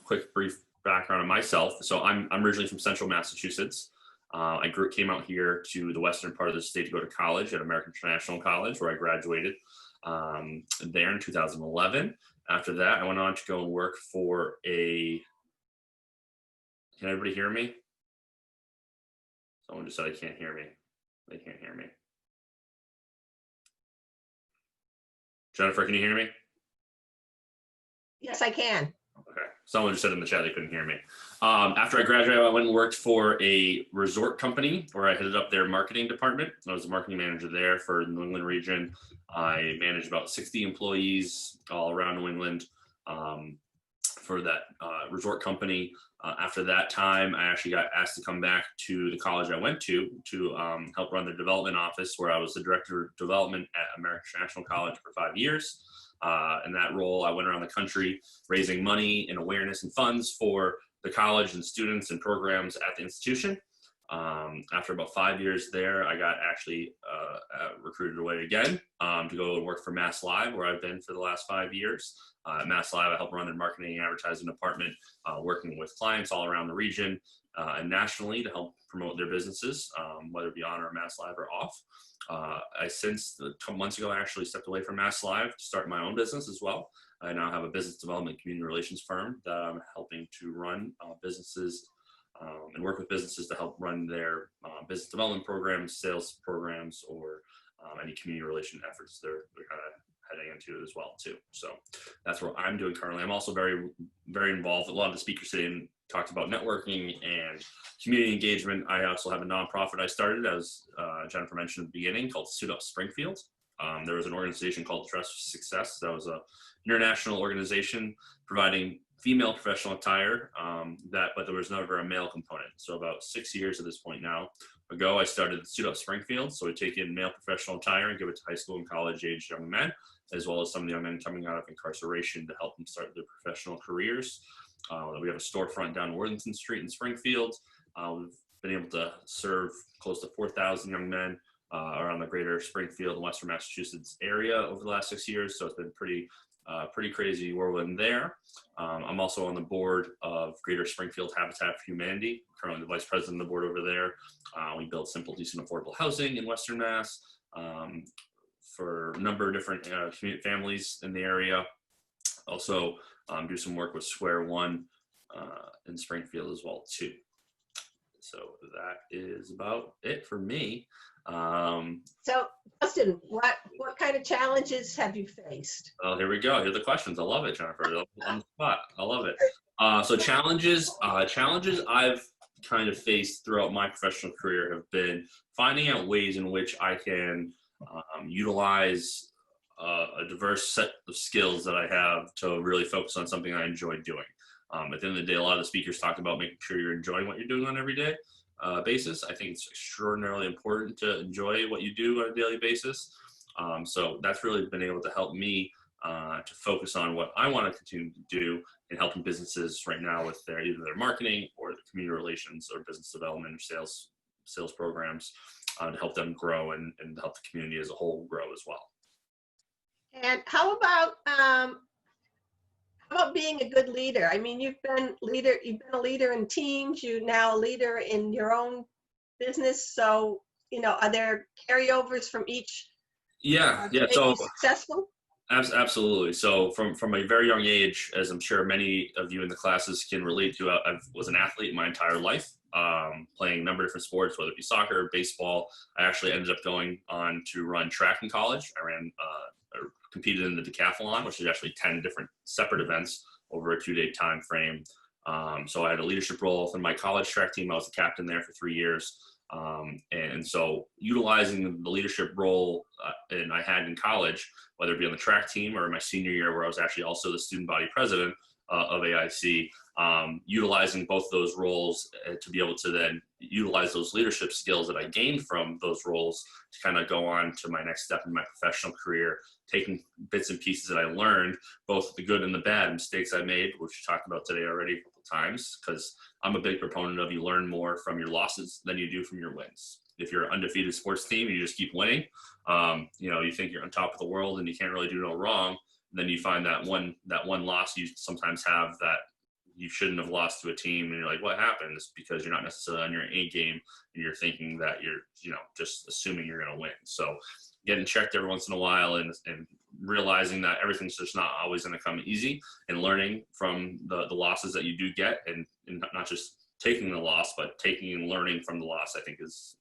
quick brief background on myself. So I'm originally from Central Massachusetts. Came out here to the western part of the state to go to college at American International College, where I graduated there in 2011. After that, I went on to go and work for a. Can everybody hear me? Someone just said I can't hear me. They can't hear me. Jennifer, can you hear me? Yes, I can. Okay. Someone just said in the chat they couldn't hear me. After I graduated, I went and worked for a resort company where I headed up their marketing department. I was a marketing manager there for the New England region. I managed about 60 employees all around New England for that resort company. After that time, I actually got asked to come back to the college I went to help run the development office, where I was the director of development at American International College for 5 years. In that role, I went around the country raising money and awareness and funds for the college and students and programs at the institution. After about 5 years there, I got actually recruited away again to go and work for MassLive, where I've been for the last 5 years. At MassLive, I help run their marketing and advertising department, working with clients all around the region and nationally to help promote their businesses, whether it be on or MassLive or off. Since a couple months ago, I actually stepped away from MassLive to start my own business as well. I now have a business development community relations firm that I'm helping to run businesses and work with businesses to help run their business development programs, sales programs, or any community relation efforts they're kind of heading into as well too. So that's what I'm doing currently. I'm also very, very involved. A lot of the speakers today talked about networking and community engagement. I also have a nonprofit I started, as Jennifer mentioned at the beginning, called Suit Up Springfield. There was an organization called Dress for Success. That was an international organization providing female professional attire, but there was never a male component. So about 6 years at this point now ago, I started Suit Up Springfield. So we take in male professional attire and give it to high school and college age young men, as well as some of the young men coming out of incarceration to help them start their professional careers. We have a storefront down Worthington Street in Springfield. We've been able to serve close to 4,000 young men around the greater Springfield and Western Massachusetts area over the last 6 years. So it's been pretty crazy whirlwind there. I'm also on the board of Greater Springfield Habitat for Humanity, currently the vice president of the board over there. We build simple, decent, affordable housing in Western Mass for a number of different families in the area. Also do some work with Square One in Springfield as well too. So that is about it for me. So Justin, what kind of challenges have you faced? Oh, here we go. Here are the questions. I love it, Jennifer. On the spot. I love it. So challenges I've kind of faced throughout my professional career have been finding out ways in which I can utilize a diverse set of skills that I have to really focus on something I enjoy doing. At the end of the day, a lot of the speakers talk about making sure you're enjoying what you're doing on every day basis. I think it's extraordinarily important to enjoy what you do on a daily basis. So that's really been able to help me to focus on what I want to continue to do in helping businesses right now with either their marketing or the community relations or business development or sales programs to help them grow and help the community as a whole grow as well. And how about being a good leader? I mean, you've been a leader in teams, you're now a leader in your own business. So, are there carryovers from each? Yeah. So successful? Absolutely. So from a very young age, as I'm sure many of you in the classes can relate to, I was an athlete my entire life, playing a number of different sports, whether it be soccer, baseball. I actually ended up going on to run track in college. I competed in the decathlon, which is actually 10 different separate events over a 2-day time frame. So I had a leadership role in my college track team. I was the captain there for 3 years. And so utilizing the leadership role and I had in college, whether it be on the track team or my senior year, where I was actually also the student body president of AIC, utilizing both those roles to be able to then utilize those leadership skills that I gained from those roles to kind of go on to my next step in my professional career, taking bits and pieces that I learned, both the good and the bad mistakes I made, which we talked about today already a couple of times, because I'm a big proponent of you learn more from your losses than you do from your wins. If you're an undefeated sports team and you just keep winning, you think you're on top of the world and you can't really do no wrong, then you find that one loss, you sometimes have that you shouldn't have lost to a team, and you're like, what happened? It's because you're not necessarily on your A game, and you're thinking that you're, just assuming you're going to win. So getting checked every once in a while, and realizing that everything's just not always going to come easy, and learning from the losses that you do get, and not just taking the loss, but taking and learning from the loss, I think is